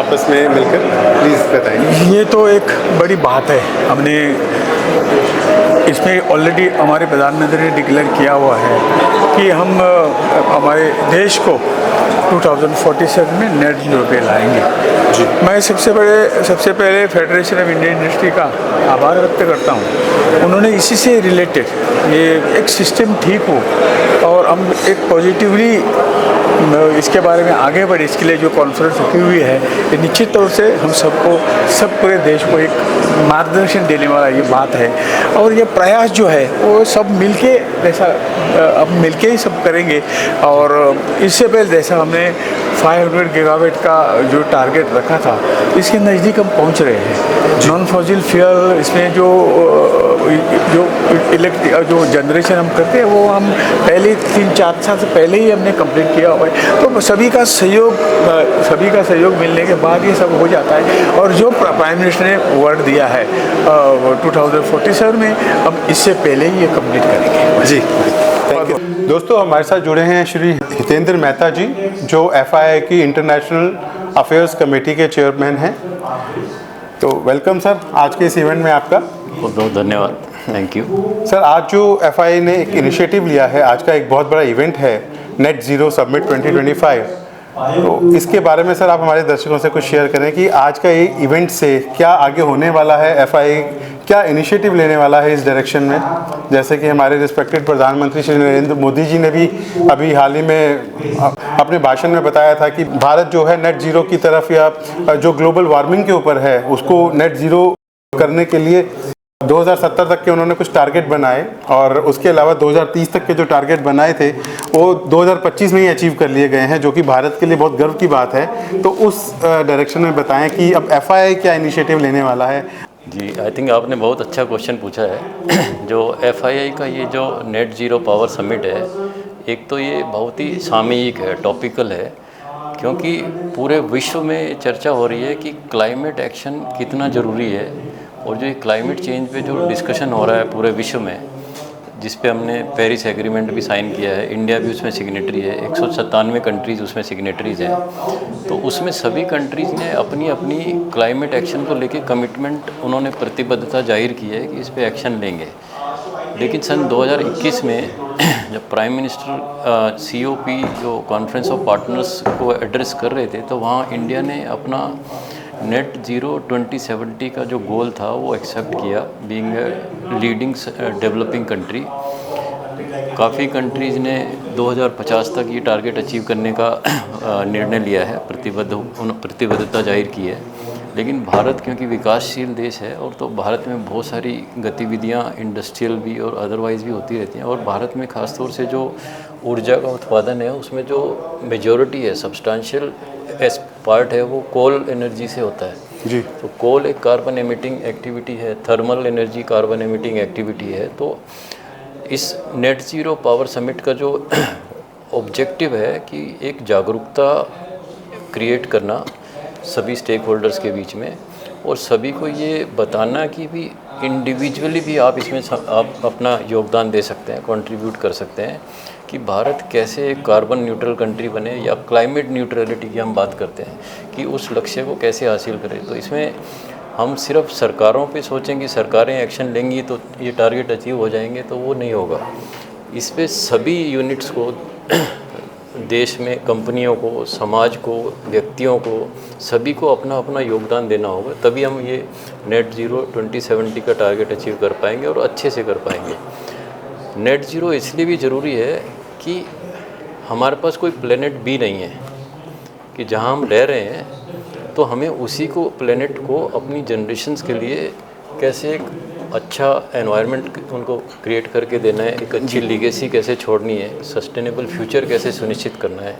आपस में मिलकर, प्लीज़ बताएं। ये तो एक बड़ी बात है। हमने इसमें ऑलरेडी हमारे प्रधानमंत्री ने डिक्लेयर किया हुआ है कि हम हमारे देश को 2047 में नेट जीरो पे लाएंगे। जी। मैं सबसे पहले फेडरेशन ऑफ इंडियन इंडस्ट्री का आभार व्यक्त करता हूँ। उन्होंने इसी से रिलेटेड ये एक सिस्टम ठीक हो और हम एक पॉजिटिवली इसके बारे में आगे बढ़े, इसके लिए जो कॉन्फ्रेंस रखी हुई है, ये निश्चित तौर से हम सब पूरे देश को एक मार्गदर्शन देने वाला ये बात है। और ये प्रयास जो है वो सब मिलके जैसा अब मिलके ही सब करेंगे। और इससे पहले जैसा हमने 500 गीगावाट का जो टारगेट रखा था, इसके नज़दीक हम पहुंच रहे हैं। नॉन फॉसिल फ्यूल इसमें जो जो जनरेशन हम करते हैं वो हम पहले 3-4 साल से पहले ही हमने कंप्लीट किया हुआ है। तो सभी का सहयोग मिलने के बाद ये सब हो जाता है। और जो प्राइम मिनिस्टर ने वर्ड दिया है 2047 में, हम इससे पहले ही ये कंप्लीट करेंगे। जी, थैंक यू। दोस्तों, हमारे साथ जुड़े हैं श्री हितेंद्र मेहता जी, जो FII की इंटरनेशनल अफेयर्स कमेटी के चेयरमैन हैं। तो वेलकम सर, आज के इस इवेंट में आपका बहुत बहुत धन्यवाद। Thank you sir. आज जो FII ने एक इनिशिएटिव लिया है, आज का एक बहुत बड़ा इवेंट है नेट ज़ीरो समिट 2025, तो इसके बारे में सर आप हमारे दर्शकों से कुछ शेयर करें कि आज का ये इवेंट से क्या आगे होने वाला है, FII क्या इनिशिएटिव लेने वाला है इस डायरेक्शन में। जैसे कि हमारे रिस्पेक्टेड प्रधानमंत्री श्री नरेंद्र मोदी जी ने भी अभी हाल ही में अपने भाषण में बताया था कि भारत जो है नेट ज़ीरो की तरफ, या जो ग्लोबल वार्मिंग के ऊपर है उसको नेट ज़ीरो करने के लिए 2070 तक के उन्होंने कुछ टारगेट बनाए, और उसके अलावा 2030 तक के जो टारगेट बनाए थे वो 2025 में ही अचीव कर लिए गए हैं, जो कि भारत के लिए बहुत गर्व की बात है। तो उस डायरेक्शन में बताएं कि अब FII क्या इनिशिएटिव लेने वाला है। जी, आई थिंक आपने बहुत अच्छा क्वेश्चन पूछा है। जो FII का ये जो नेट ज़ीरो पावर समिट है, एक तो ये बहुत ही सामयिक है, टॉपिकल है, क्योंकि पूरे विश्व में चर्चा हो रही है कि क्लाइमेट एक्शन कितना ज़रूरी है। और जो ये क्लाइमेट चेंज पे जो डिस्कशन हो रहा है पूरे विश्व में, जिस पे हमने पेरिस एग्रीमेंट भी साइन किया है, इंडिया भी उसमें सिग्नेटरी है, 197 कंट्रीज़ उसमें सिग्नेटरीज़ हैं। तो उसमें सभी कंट्रीज़ ने अपनी अपनी क्लाइमेट एक्शन को लेके कमिटमेंट, उन्होंने प्रतिबद्धता जाहिर की है कि इस पे एक्शन लेंगे। लेकिन सन 2021 में जब प्राइम मिनिस्टर COP जो कॉन्फ्रेंस ऑफ पार्टनर्स को एड्रेस कर रहे थे, तो वहाँ इंडिया ने अपना नेट ज़ीरो 2070 का जो गोल था वो एक्सेप्ट किया, being a leading developing country. काफ़ी कंट्रीज़ ने 2050 तक ये टारगेट अचीव करने का निर्णय लिया है, प्रतिबद्धता जाहिर की है। लेकिन भारत क्योंकि विकासशील देश है, और तो भारत में बहुत सारी गतिविधियाँ इंडस्ट्रियल भी और अदरवाइज़ भी होती रहती हैं। और भारत में ख़ासतौर से जो ऊर्जा का उत्पादन है उसमें जो मेजॉरिटी है, सब्सटेंशियल पार्ट है, वो कोल एनर्जी से होता है। जी। तो कोल एक कार्बन एमिटिंग एक्टिविटी है, thermal energy carbon emitting activity है। तो इस नेट ज़ीरो पावर समिट का जो ऑब्जेक्टिव है कि एक जागरूकता क्रिएट करना सभी स्टेक होल्डर्स के बीच में, और सभी को ये बताना कि भी इंडिविजुअली भी आप इसमें आप अपना योगदान दे सकते हैं, कंट्रीब्यूट कर सकते हैं, कि भारत कैसे एक कार्बन न्यूट्रल कंट्री बने, या क्लाइमेट न्यूट्रलिटी की हम बात करते हैं कि उस लक्ष्य को कैसे हासिल करें। तो इसमें हम सिर्फ सरकारों पे सोचेंगे, सरकारें एक्शन लेंगी तो ये टारगेट अचीव हो जाएंगे, तो वो नहीं होगा। इस पे सभी यूनिट्स को, देश में कंपनियों को, समाज को, व्यक्तियों को, सभी को अपना अपना योगदान देना होगा, तभी हम ये नेट ज़ीरो 2070 का टारगेट अचीव कर पाएंगे और अच्छे से कर पाएंगे। नेट ज़ीरो इसलिए भी ज़रूरी है कि हमारे पास कोई प्लेनेट बी नहीं है, कि जहाँ हम रह रहे हैं तो हमें उसी को, प्लेनेट को अपनी जनरेशन्स के लिए कैसे एक अच्छा एनवायरनमेंट उनको क्रिएट करके देना है, एक अच्छी लीगेसी कैसे छोड़नी है, सस्टेनेबल फ्यूचर कैसे सुनिश्चित करना है।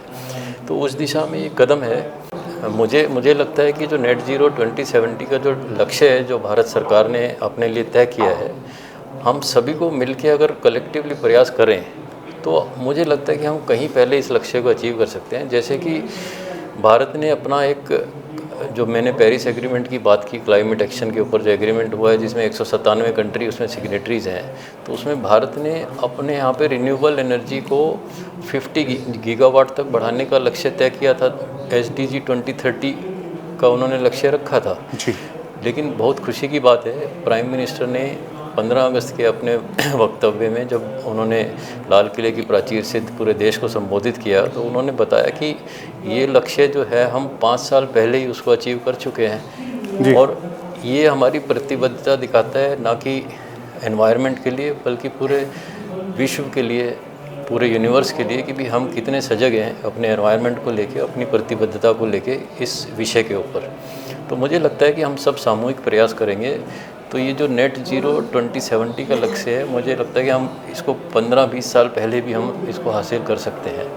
तो उस दिशा में ये कदम है। मुझे लगता है कि जो नेट ज़ीरो 2070 का जो लक्ष्य है, जो भारत सरकार ने अपने लिए तय किया है, हम सभी को मिलके अगर कलेक्टिवली प्रयास करें तो मुझे लगता है कि हम कहीं पहले इस लक्ष्य को अचीव कर सकते हैं। जैसे कि भारत ने अपना एक, जो मैंने पेरिस एग्रीमेंट की बात की, क्लाइमेट एक्शन के ऊपर जो एग्रीमेंट हुआ है जिसमें 197 कंट्री उसमें सिग्नेटरीज़ हैं, तो उसमें भारत ने अपने यहाँ पे रिन्यूएबल एनर्जी को 50 गीगावाट तक बढ़ाने का लक्ष्य तय किया था SDG 2030 का उन्होंने लक्ष्य रखा था। जी। लेकिन बहुत खुशी की बात है, प्राइम मिनिस्टर ने 15 अगस्त के अपने वक्तव्य में जब उन्होंने लाल किले की प्राचीर से पूरे देश को संबोधित किया तो उन्होंने बताया कि ये लक्ष्य जो है हम 5 साल पहले ही उसको अचीव कर चुके हैं। और ये हमारी प्रतिबद्धता दिखाता है, ना कि एनवायरनमेंट के लिए बल्कि पूरे विश्व के लिए, पूरे यूनिवर्स के लिए, कि भी हम कितने सजग हैं अपने एनवायरनमेंट को लेके, अपनी प्रतिबद्धता को लेके इस विषय के ऊपर। तो मुझे लगता है कि हम सब सामूहिक प्रयास करेंगे तो ये जो नेट ज़ीरो 2070 का लक्ष्य है, मुझे लगता है कि हम इसको 15-20 साल पहले भी हम इसको हासिल कर सकते हैं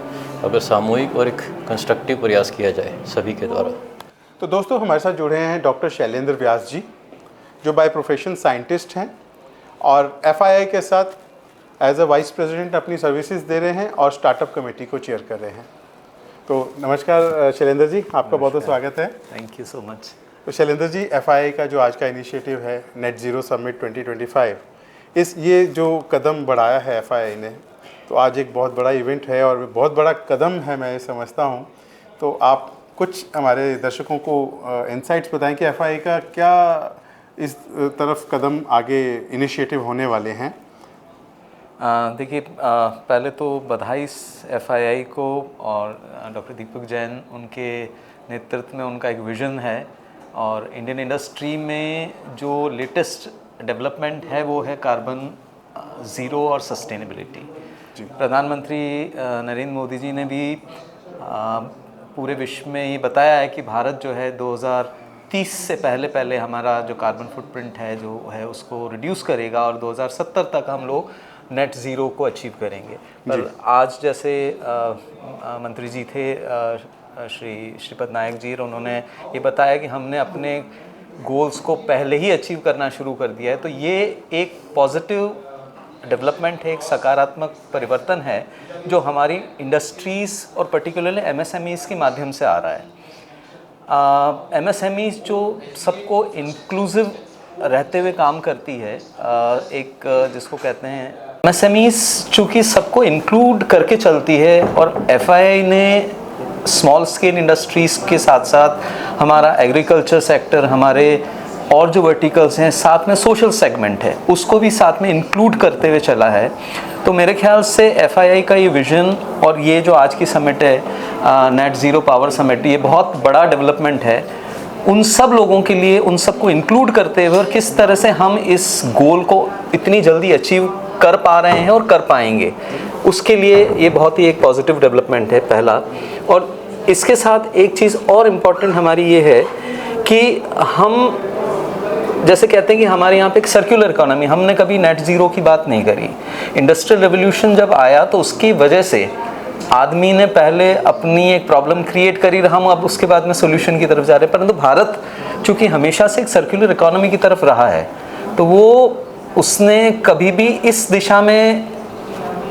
अगर सामूहिक और एक कंस्ट्रक्टिव प्रयास किया जाए सभी के द्वारा। तो दोस्तों, हमारे साथ जुड़े हैं डॉक्टर शैलेंद्र व्यास जी, जो बाय प्रोफेशन साइंटिस्ट हैं और FII के साथ एज अ वाइस प्रेसिडेंट अपनी सर्विसेज दे रहे हैं और स्टार्टअप कमेटी को चेयर कर रहे हैं। तो नमस्कार शैलेंद्र जी, आपका बहुत बहुत स्वागत है। Thank you so much. तो शैलेंद्र जी, FII का जो आज का इनिशिएटिव है नेट ज़ीरो समिट 2025, ये जो कदम बढ़ाया है FII ने, तो आज एक बहुत बड़ा इवेंट है और बहुत बड़ा कदम है, मैं ये समझता हूँ। तो आप कुछ हमारे दर्शकों को इनसाइट्स बताएं कि FII का क्या इस तरफ कदम आगे इनिशिएटिव होने वाले हैं। देखिए, पहले तो बधाई FII को और डॉक्टर दीपक जैन, उनके नेतृत्व में उनका एक विज़न है और इंडियन इंडस्ट्री में जो लेटेस्ट डेवलपमेंट है वो है कार्बन ज़ीरो और सस्टेनेबिलिटी। प्रधानमंत्री नरेंद्र मोदी जी ने भी पूरे विश्व में ये बताया है कि भारत जो है 2030 से पहले हमारा जो कार्बन फुटप्रिंट है जो है उसको रिड्यूस करेगा और 2070 तक हम लोग नेट ज़ीरो को अचीव करेंगे। पर आज जैसे मंत्री जी थे श्रीपद नायक जी, उन्होंने ये बताया कि हमने अपने गोल्स को पहले ही अचीव करना शुरू कर दिया है। तो ये एक पॉजिटिव डेवलपमेंट है, एक सकारात्मक परिवर्तन है जो हमारी इंडस्ट्रीज़ और पर्टिकुलरली MSMEs के माध्यम से आ रहा है। MSMEs जो सबको इंक्लूसिव रहते हुए काम करती है, एक जिसको कहते हैं MSMEs चूँकि सबको इंक्लूड करके चलती है और FII ने स्मॉल स्केल इंडस्ट्रीज़ के साथ साथ हमारा एग्रीकल्चर सेक्टर, हमारे और जो वर्टिकल्स हैं, साथ में सोशल सेगमेंट है, उसको भी साथ में इंक्लूड करते हुए चला है। तो मेरे ख्याल से FII का ये विज़न और ये जो आज की समिट है नेट ज़ीरो पावर समिट, ये बहुत बड़ा डेवलपमेंट है उन सब लोगों के लिए, उन सबको इंक्लूड करते हुए, और किस तरह से हम इस गोल को इतनी जल्दी अचीव कर पा रहे हैं और कर पाएंगे, उसके लिए ये बहुत ही एक पॉजिटिव डेवलपमेंट है पहला। और इसके साथ एक चीज़ और इम्पॉर्टेंट हमारी ये है कि हम जैसे कहते हैं कि हमारे यहाँ पे एक सर्कुलर इकोनॉमी, हमने कभी नेट ज़ीरो की बात नहीं करी। इंडस्ट्रियल रेवोल्यूशन जब आया तो उसकी वजह से आदमी ने पहले अपनी एक प्रॉब्लम क्रिएट करी, हम अब उसके बाद में सोल्यूशन की तरफ जा रहे हैं। परंतु भारत चूँकि हमेशा से एक सर्कुलर इकोनॉमी की तरफ रहा है, तो वो उसने कभी भी इस दिशा में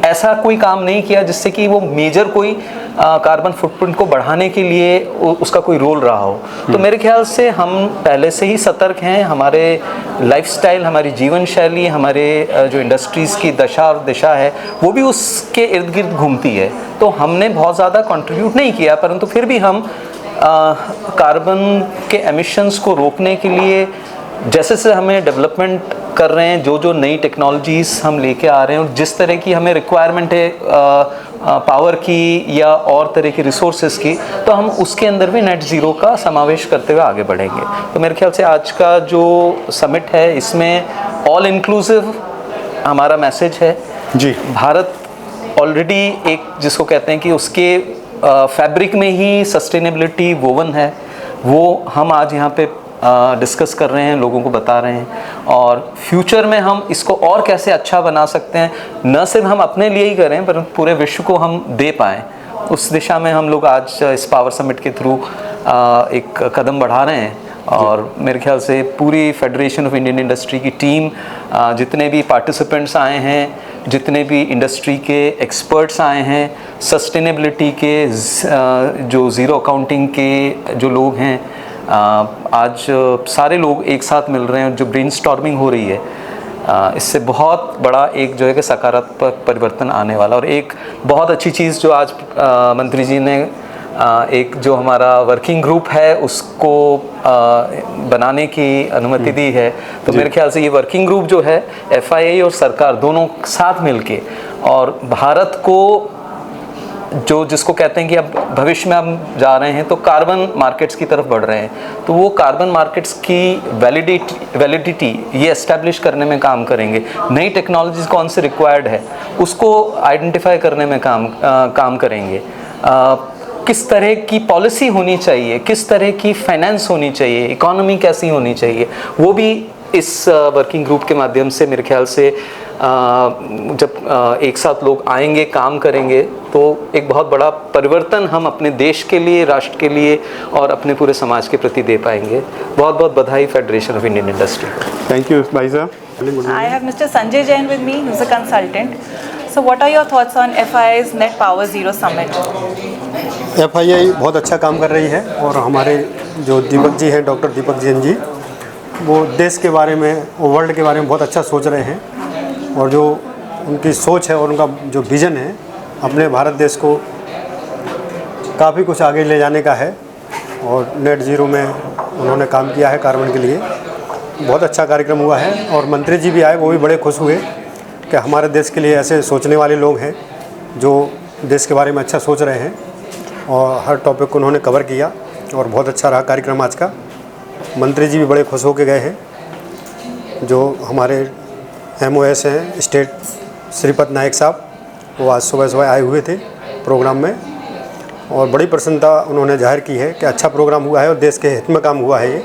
ऐसा कोई काम नहीं किया जिससे कि वो मेजर कोई कार्बन फुटप्रिंट को बढ़ाने के लिए उसका कोई रोल रहा हो। तो मेरे ख्याल से हम पहले से ही सतर्क हैं। हमारे लाइफस्टाइल, हमारी जीवन शैली, हमारे जो इंडस्ट्रीज़ की दशा और दिशा है वो भी उसके इर्द गिर्द घूमती है। तो हमने बहुत ज़्यादा कंट्रीब्यूट नहीं किया, परंतु फिर भी हम कार्बन के एमिशंस को रोकने के लिए जैसे से हमें डेवलपमेंट कर रहे हैं, जो नई टेक्नोलॉजीज़ हम लेके आ रहे हैं और जिस तरह की हमें रिक्वायरमेंट है पावर की या और तरह की रिसोर्सेज की, तो हम उसके अंदर भी नेट ज़ीरो का समावेश करते हुए आगे बढ़ेंगे। तो मेरे ख्याल से आज का जो समिट है इसमें ऑल इंक्लूसिव हमारा मैसेज है जी। भारत ऑलरेडी एक जिसको कहते हैं कि उसके फैब्रिक में ही सस्टेनेबिलिटी वोवन है, वो हम आज यहाँ पे डिस्कस कर रहे हैं, लोगों को बता रहे हैं और फ्यूचर में हम इसको और कैसे अच्छा बना सकते हैं, न सिर्फ हम अपने लिए ही करें पर पूरे विश्व को हम दे पाएँ, उस दिशा में हम लोग आज इस पावर समिट के थ्रू एक कदम बढ़ा रहे हैं। और मेरे ख्याल से पूरी फेडरेशन ऑफ इंडियन इंडस्ट्री की टीम, जितने भी पार्टिसिपेंट्स आए हैं, जितने भी इंडस्ट्री के एक्सपर्ट्स आए हैं, सस्टेनेबिलिटी के जो ज़ीरो अकाउंटिंग के जो लोग हैं, आज सारे लोग एक साथ मिल रहे हैं। जो ब्रेनस्टॉर्मिंग हो रही है, इससे बहुत बड़ा एक जो है कि सकारात्मक परिवर्तन आने वाला। और एक बहुत अच्छी चीज़ जो आज मंत्री जी ने एक जो हमारा वर्किंग ग्रुप है उसको बनाने की अनुमति दी है। तो मेरे ख्याल से ये वर्किंग ग्रुप जो है FII और सरकार दोनों साथ मिलके और भारत को जो जिसको कहते हैं कि अब भविष्य में हम जा रहे हैं तो कार्बन मार्केट्स की तरफ बढ़ रहे हैं, तो वो कार्बन मार्केट्स की वैलिडिटी ये एस्टेब्लिश करने में काम करेंगे। नई टेक्नोलॉजीज कौन से रिक्वायर्ड है उसको आइडेंटिफाई करने में काम करेंगे। किस तरह की पॉलिसी होनी चाहिए, किस तरह की फाइनेंस होनी चाहिए, इकोनॉमी कैसी होनी चाहिए, वो भी इस वर्किंग ग्रुप के माध्यम से मेरे ख्याल से जब एक साथ लोग आएंगे काम करेंगे तो एक बहुत बड़ा परिवर्तन हम अपने देश के लिए, राष्ट्र के लिए और अपने पूरे समाज के प्रति दे पाएंगे। बहुत बहुत बधाई federation of Indian industry. Thank you भाई साहब। I have Mr. Sanjay Jain with me, who's a consultant. So what are your thoughts on FII's Net Power Zero Summit? FII बहुत अच्छा काम कर रही है और हमारे जो दीपक जी हैं, डॉक्टर दीपक जैन जी, वो देश के बारे में, वर्ल्ड के बारे में बहुत अच्छा सोच रहे हैं और जो उनकी सोच है और उनका जो विज़न है अपने भारत देश को काफ़ी कुछ आगे ले जाने का है और नेट ज़ीरो में उन्होंने काम किया है कार्बन के लिए। बहुत अच्छा कार्यक्रम हुआ है और मंत्री जी भी आए, वो भी बड़े खुश हुए कि हमारे देश के लिए ऐसे सोचने वाले लोग हैं जो देश के बारे में अच्छा सोच रहे हैं और हर टॉपिक को उन्होंने कवर किया और बहुत अच्छा रहा कार्यक्रम आज का। मंत्री जी भी बड़े खुश होकर गए हैं। जो हमारे MOS हैं स्टेट श्रीपद नायक साहब, वो आज सुबह आए हुए थे प्रोग्राम में और बड़ी प्रसन्नता उन्होंने जाहिर की है कि अच्छा प्रोग्राम हुआ है और देश के हित में काम हुआ है ये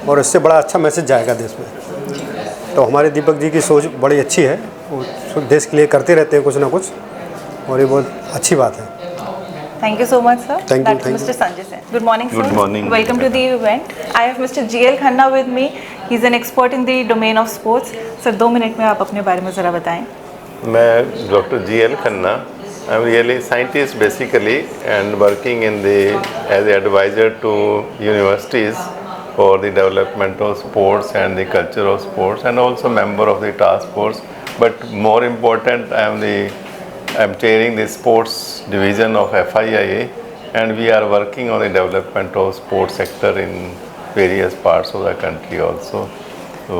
और इससे बड़ा अच्छा मैसेज जाएगा देश में। तो हमारे दीपक जी की सोच बड़ी अच्छी है, वो देश के लिए करते रहते हैं कुछ ना कुछ और ये बहुत अच्छी बात है। Thank you so much, sir. Thank you, That's thank Mr. Sanjay Jain. Good morning, sir. Good morning. Welcome to the event. I have Mr. GL Khanna with me. He's an expert in the domain of sports. Sir, 2 minute में आप अपने बारे में ज़रा बताएं। मैं doctor GL Khanna, I am really scientist basically and working in the as advisor to universities for the development of sports and the culture of sports, and also member of the task force. But more important, I am chairing the sports division of FIIA, and we are working on the development of sports sector in various parts of the country also.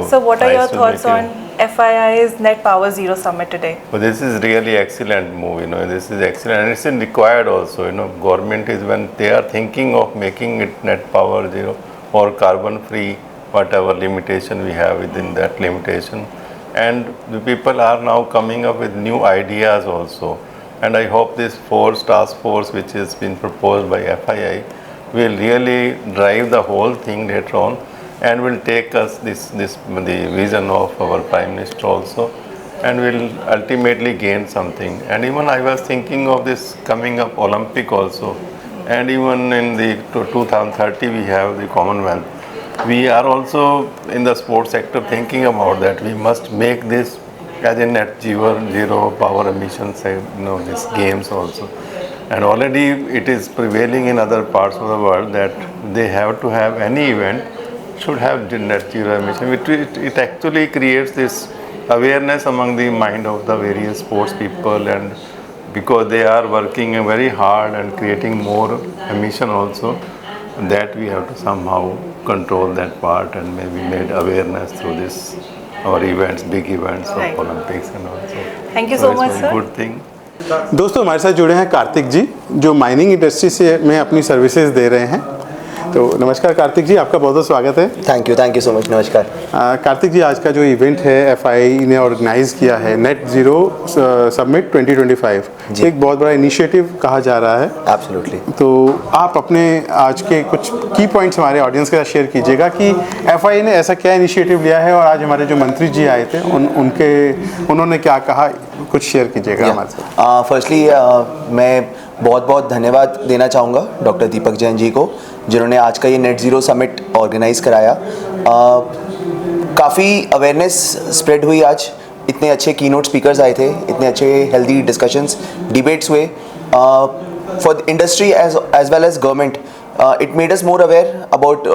So what are your nice to thoughts meet on FII's Net Power Zero Summit today? Well, this is really excellent move, this is excellent and it's required also, government is, when they are thinking of making it net power zero or carbon free, whatever limitation we have within that limitation, and the people are now coming up with new ideas also, and I hope this task force which has been proposed by FII will really drive the whole thing later on and will take us the vision of our Prime Minister also, and will ultimately gain something. And even I was thinking of this coming up Olympic also, and even in the 2030 we have the Commonwealth. We are also in the sports sector thinking about that. We must make this as a net zero power emissions, these games also. And already it is prevailing in other parts of the world that they have to have any event should have net zero emission. It actually creates this awareness among the mind of the various sports people, and because they are working very hard and creating more emission also, that we have to somehow control that part and maybe made awareness through this our events, big events Right. of Olympics and also. Thank you so it's much, a sir. good thing. दोस्तों हमारे साथ जुड़े हैं कार्तिक जी, जो mining industry से में अपनी services दे रहे हैं। तो नमस्कार कार्तिक जी, आपका बहुत बहुत स्वागत है। Thank you so much. नमस्कार कार्तिक जी, आज का जो इवेंट है FII ने ऑर्गेनाइज किया है नेट ज़ीरो समिट 2025, एक बहुत बड़ा इनिशिएटिव कहा जा रहा है। एब्सोल्युटली। तो आप अपने आज के कुछ की पॉइंट्स हमारे ऑडियंस के साथ शेयर कीजिएगा कि FII ने ऐसा क्या इनिशिएटिव लिया है और आज हमारे जो मंत्री जी आए थे उन्होंने क्या कहा, कुछ शेयर कीजिएगा हमारे साथ। फर्स्टली मैं बहुत बहुत धन्यवाद देना चाहूँगा डॉक्टर दीपक जैन जी को, जिन्होंने आज का ये नेट ज़ीरो समिट ऑर्गेनाइज़ कराया। काफ़ी अवेयरनेस स्प्रेड हुई आज, इतने अच्छे कीनोट स्पीकर्स आए थे, इतने अच्छे हेल्दी डिस्कशंस, डिबेट्स हुए for the industry as well as government. It made us more aware about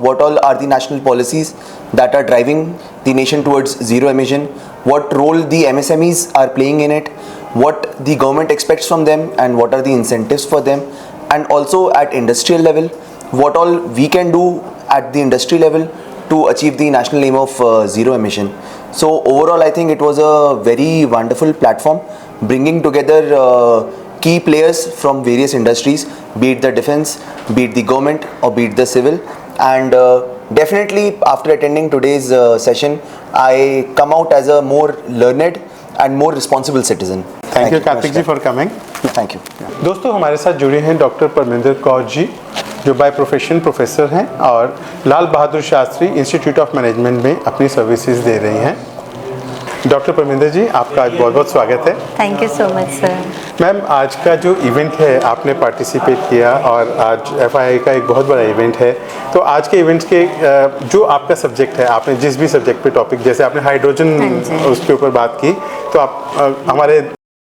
what all are the national policies that are driving the nation towards zero emission, what role the MSMEs are playing in it, what the government expects from them and what are the incentives for them, and also at industrial level, what all we can do at the industry level to achieve the national aim of zero emission. So overall, I think it was a very wonderful platform, bringing together key players from various industries, be it the defense, be it the government, or be it the civil. And definitely after attending today's session, I come out as a more learned and more responsible citizen. Thank you Kartik ji for coming. Thank you. दोस्तों हमारे साथ जुड़े हैं doctor Parminder Kaur ji, जो by profession professor हैं और Lal Bahadur Shastri institute of management में अपनी सर्विसेज दे रही हैं। डॉक्टर परमिंदर जी, आपका आज बहुत बहुत स्वागत है। Thank you so much sir. Ma'am, आज का जो इवेंट है आपने पार्टिसिपेट किया और आज एफआईआई का एक बहुत बड़ा इवेंट है, तो आज के इवेंट्स के जो आपका सब्जेक्ट है, आपने जिस भी सब्जेक्ट पे टॉपिक, जैसे आपने हाइड्रोजन उसके ऊपर बात की, तो आप हमारे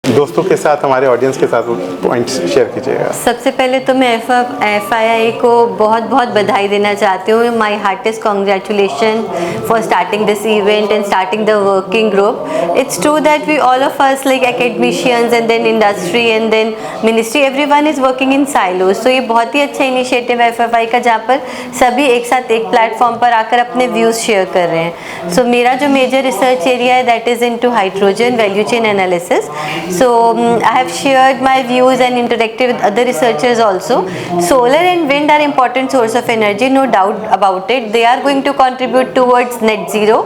दोस्तों के साथ, हमारे ऑडियंस के साथ पॉइंट्स शेयर कीजिएगा। सबसे पहले तो मैं एफआईआई को बहुत बहुत बधाई देना चाहती हूँ। My heartiest congratulation for starting this event and starting the working group. It's true that we all of us like academicians and then industry and then ministry, everyone is working in silos. तो ये बहुत ही अच्छा initiative है FII का, जहाँ पर सभी एक साथ एक प्लेटफॉर्म पर आकर अपने व्यूज़ शेयर कर रहे हैं। सो मेरा जो मेजर रिसर्च एरिया है that is into hydrogen value chain analysis. So I have shared my views and interacted with other researchers also. Solar and wind are important source of energy, no doubt about it. They are going to contribute towards net zero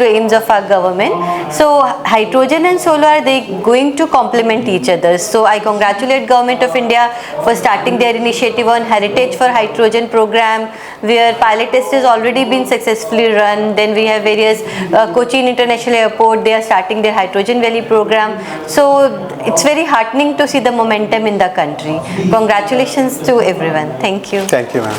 aims of our government. So hydrogen and solar, are they going to complement each other. So I congratulate Government of India for starting their initiative on Heritage for Hydrogen program, where pilot test has already been successfully run. Then we have various Cochin International Airport, they are starting their Hydrogen Valley program. So it's very heartening to see the momentum in the country. Congratulations to everyone. Thank you. Thank you ma'am.